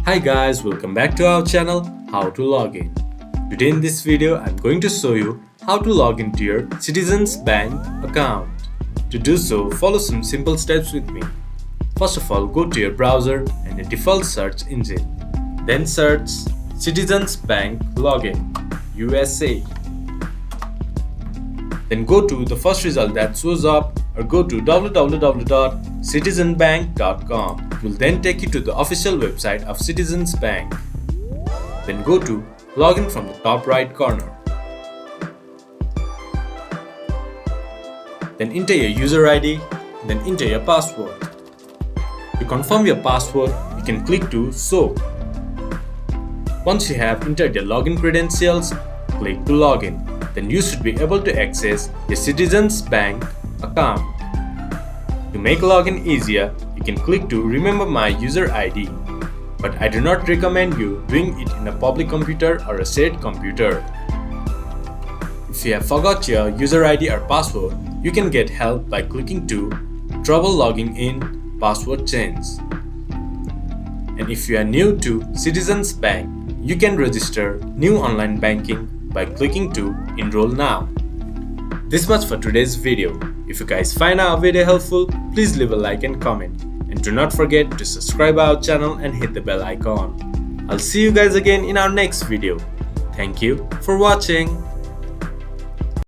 Hi guys, welcome back to our channel How to Log In. Today in this video I'm going to show you how to log into your Citizens Bank account. To do so, follow some simple steps with me. First of all, go to your browser and your default search engine. Then search Citizens Bank Login USA. Then go to the first result that shows up or go to www.citizenbank.com. It will then take you to the official website of Citizens Bank. Then go to Login from the top right corner. Then enter your user ID, then enter your password. To confirm your password, you can click to Show. Once you have entered your login credentials, click to Login. Then you should be able to access your Citizens Bank account. To make login easier, you can click to Remember my user ID. But I do not recommend you doing it in a public computer or a shared computer. If you have forgot your user ID or password, you can get help by clicking to Trouble logging in, password change. And if you are new to Citizens Bank, you can register new online banking by clicking to Enroll Now. This much for today's video. If you guys find our video helpful, please leave a like and comment. And do not forget to subscribe our channel and hit the bell icon. I'll see you guys again in our next video. Thank you for watching.